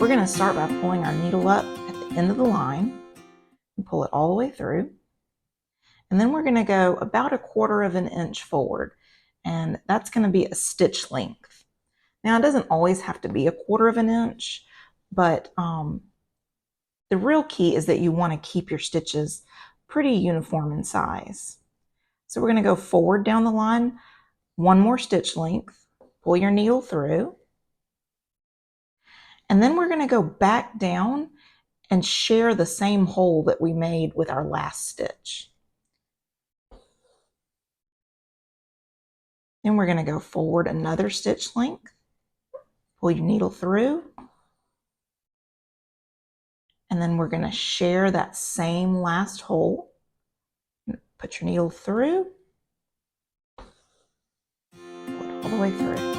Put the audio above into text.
We're going to start by pulling our needle up at the end of the line and pull it all the way through. And then we're going to go about 1/4 of an inch forward, and that's going to be a stitch length. Now, it doesn't always have to be 1/4 of an inch, but the real key is that you want to keep your stitches pretty uniform in size. So we're going to go forward down the line, 1 more stitch length, pull your needle through, and then we're going to go back down and share the same hole that we made with our last stitch. Then we're going to go forward another stitch length, pull your needle through, and then we're going to share that same last hole. Put your needle through, pull it all the way through.